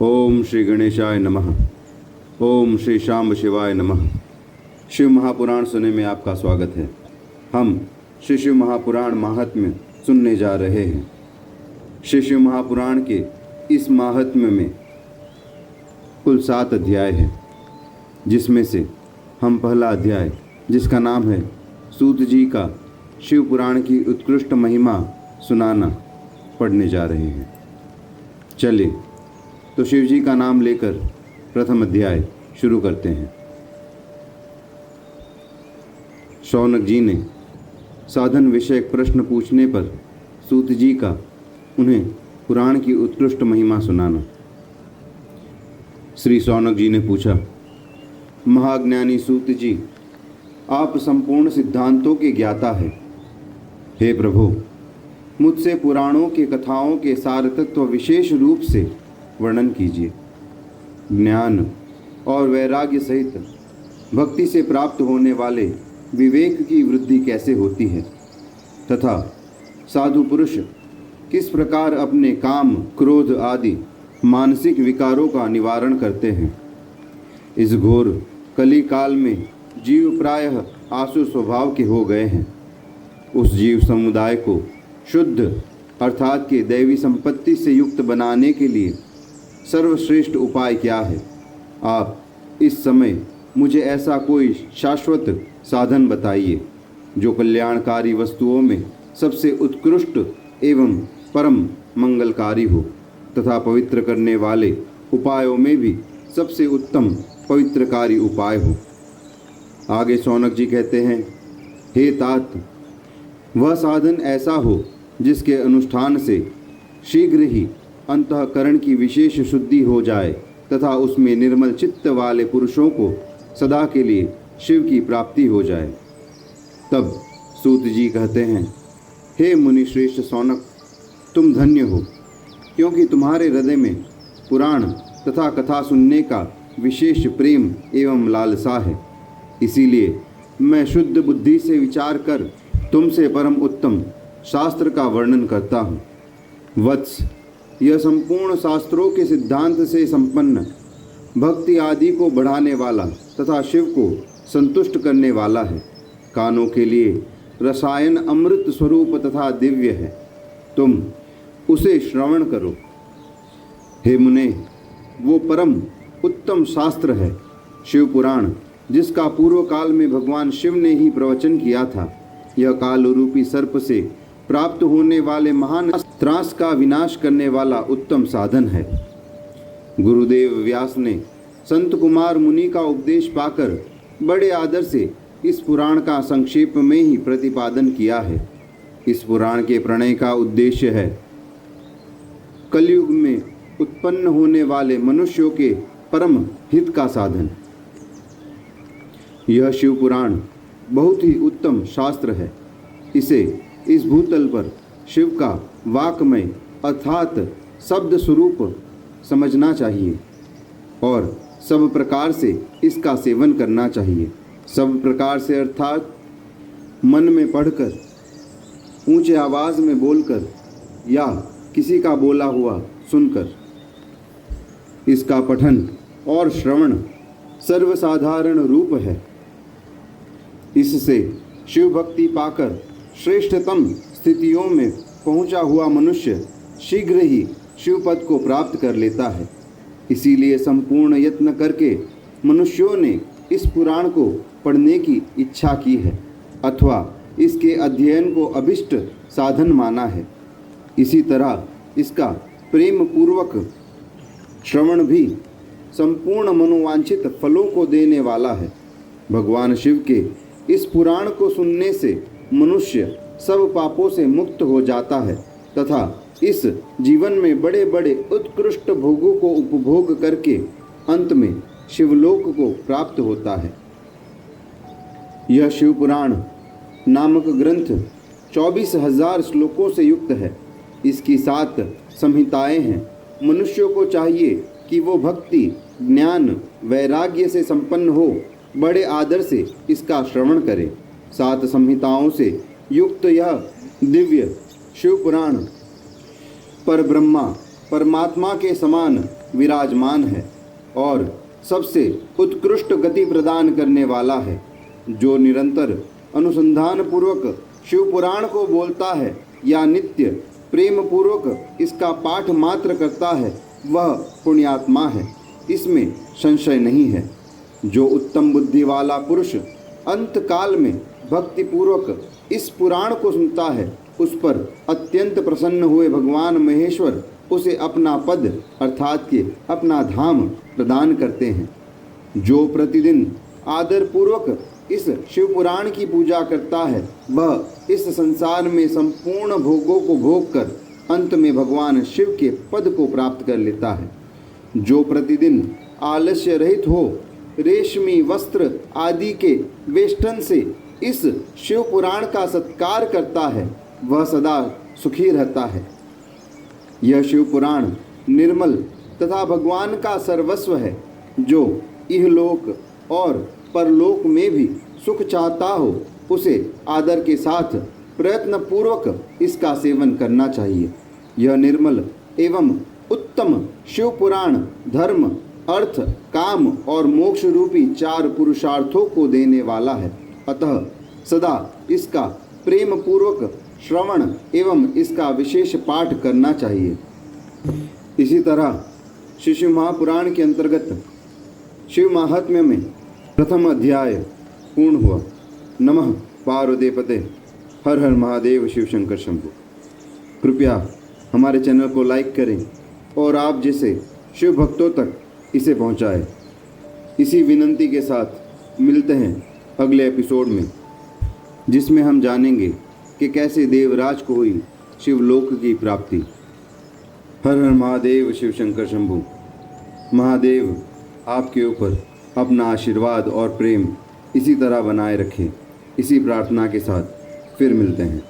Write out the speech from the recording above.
ओम श्री गणेशाय नमः। ओम श्री शांब शिवाय नमः। शिव महापुराण सुनने में आपका स्वागत है। हम श्री शिव महापुराण महात्म्य सुनने जा रहे हैं। श्री शिव महापुराण के इस महात्म्य में कुल 7 अध्याय हैं, जिसमें से हम पहला अध्याय, जिसका नाम है सूत जी का शिव पुराण की उत्कृष्ट महिमा सुनाना, पढ़ने जा रहे हैं। चलिए तो शिव जी का नाम लेकर प्रथम अध्याय शुरू करते हैं। शौनक जी ने साधन विषयक प्रश्न पूछने पर सूत जी का उन्हें पुराण की उत्कृष्ट महिमा सुनाना। श्री शौनक जी ने पूछा, महाज्ञानी सूत जी, आप संपूर्ण सिद्धांतों के ज्ञाता हैं। हे प्रभु, मुझसे पुराणों के कथाओं के सार तत्व विशेष रूप से वर्णन कीजिए। ज्ञान और वैराग्य सहित भक्ति से प्राप्त होने वाले विवेक की वृद्धि कैसे होती है, तथा साधु पुरुष किस प्रकार अपने काम, क्रोध आदि मानसिक विकारों का निवारण करते हैं। इस घोर कली काल में जीव प्रायः आसुर स्वभाव के हो गए हैं। उस जीव समुदाय को शुद्ध अर्थात के दैवी संपत्ति से युक्त बनाने के लिए सर्वश्रेष्ठ उपाय क्या है? आप इस समय मुझे ऐसा कोई शाश्वत साधन बताइए जो कल्याणकारी वस्तुओं में सबसे उत्कृष्ट एवं परम मंगलकारी हो, तथा पवित्र करने वाले उपायों में भी सबसे उत्तम पवित्रकारी उपाय हो। आगे शौनक जी कहते हैं, हे तात, वह साधन ऐसा हो जिसके अनुष्ठान से शीघ्र ही अंतःकरण की विशेष शुद्धि हो जाए, तथा उसमें निर्मल चित्त वाले पुरुषों को सदा के लिए शिव की प्राप्ति हो जाए। तब सूत जी कहते हैं, हे मुनि श्रेष्ठ शौनक, तुम धन्य हो, क्योंकि तुम्हारे हृदय में पुराण तथा कथा सुनने का विशेष प्रेम एवं लालसा है। इसीलिए मैं शुद्ध बुद्धि से विचार कर तुमसे परम उत्तम शास्त्र का वर्णन करता हूँ। वत्स, यह संपूर्ण शास्त्रों के सिद्धांत से संपन्न, भक्ति आदि को बढ़ाने वाला तथा शिव को संतुष्ट करने वाला है। कानों के लिए रसायन अमृत स्वरूप तथा दिव्य है। तुम उसे श्रवण करो। हे मुने, वो परम उत्तम शास्त्र है शिव पुराण, जिसका पूर्व काल में भगवान शिव ने ही प्रवचन किया था। यह काल रूपी सर्प से प्राप्त होने वाले महान त्रास का विनाश करने वाला उत्तम साधन है। गुरुदेव व्यास ने संत कुमार मुनि का उपदेश पाकर बड़े आदर से इस पुराण का संक्षेप में ही प्रतिपादन किया है। इस पुराण के प्रणय का उद्देश्य है कलयुग में उत्पन्न होने वाले मनुष्यों के परम हित का साधन। यह शिव पुराण बहुत ही उत्तम शास्त्र है। इसे इस भूतल पर शिव का वाक्मय अर्थात शब्द स्वरूप समझना चाहिए और सब प्रकार से इसका सेवन करना चाहिए। सब प्रकार से अर्थात मन में पढ़कर, ऊंचे आवाज़ में बोलकर या किसी का बोला हुआ सुनकर। इसका पठन और श्रवण सर्वसाधारण रूप है। इससे शिव भक्ति पाकर श्रेष्ठतम स्थितियों में पहुंचा हुआ मनुष्य शीघ्र ही शिव पद को प्राप्त कर लेता है। इसीलिए संपूर्ण यत्न करके मनुष्यों ने इस पुराण को पढ़ने की इच्छा की है, अथवा इसके अध्ययन को अभिष्ट साधन माना है। इसी तरह इसका प्रेम पूर्वक श्रवण भी संपूर्ण मनोवांछित फलों को देने वाला है। भगवान शिव के इस पुराण को सुनने से मनुष्य सब पापों से मुक्त हो जाता है, तथा इस जीवन में बड़े बड़े उत्कृष्ट भोगों को उपभोग करके अंत में शिवलोक को प्राप्त होता है। यह शिव पुराण नामक ग्रंथ 24,000 श्लोकों से युक्त है। इसकी 7 संहिताएं हैं। मनुष्यों को चाहिए कि वो भक्ति, ज्ञान, वैराग्य से संपन्न हो बड़े आदर से इसका श्रवण करे। 7 संहिताओं से युक्त यह दिव्य शिव पुराण पर ब्रह्मा, परमात्मा के समान विराजमान है और सबसे उत्कृष्ट गति प्रदान करने वाला है। जो निरंतर अनुसंधान पूर्वक शिव पुराण को बोलता है या नित्य प्रेम पूर्वक इसका पाठ मात्र करता है, वह पुण्यात्मा है, इसमें संशय नहीं है। जो उत्तम बुद्धि वाला पुरुष अंत काल में भक्ति पूर्वक इस पुराण को सुनता है, उस पर अत्यंत प्रसन्न हुए भगवान महेश्वर उसे अपना पद अर्थात कि अपना धाम प्रदान करते हैं। जो प्रतिदिन आदर पूर्वक इस शिव पुराण की पूजा करता है, वह इस संसार में संपूर्ण भोगों को भोग कर अंत में भगवान शिव के पद को प्राप्त कर लेता है। जो प्रतिदिन आलस्य रहित हो रेशमी वस्त्र आदि के वेष्टन से इस शिव पुराण का सत्कार करता है, वह सदा सुखी रहता है। यह शिव पुराण निर्मल तथा भगवान का सर्वस्व है। जो इहलोक और परलोक में भी सुख चाहता हो, उसे आदर के साथ प्रयत्न पूर्वक इसका सेवन करना चाहिए। यह निर्मल एवं उत्तम शिव पुराण धर्म, अर्थ, काम और मोक्ष रूपी 4 पुरुषार्थों को देने वाला है। अतः सदा इसका प्रेम पूर्वक श्रवण एवं इसका विशेष पाठ करना चाहिए। इसी तरह श्री शिव महापुराण के अंतर्गत शिव महात्म्य में प्रथम अध्याय पूर्ण हुआ। नमः पार्वतीपते, हर हर महादेव, शिव शंकर शंभु। कृपया हमारे चैनल को लाइक करें और आप जैसे शिव भक्तों तक इसे पहुंचाएं। इसी विनंती के साथ मिलते हैं अगले एपिसोड में, जिसमें हम जानेंगे कि कैसे देवराज को हुई शिवलोक की प्राप्ति। हर हर महादेव, शिव शंकर शंभु। महादेव आपके ऊपर अपना आशीर्वाद और प्रेम इसी तरह बनाए रखें। इसी प्रार्थना के साथ फिर मिलते हैं।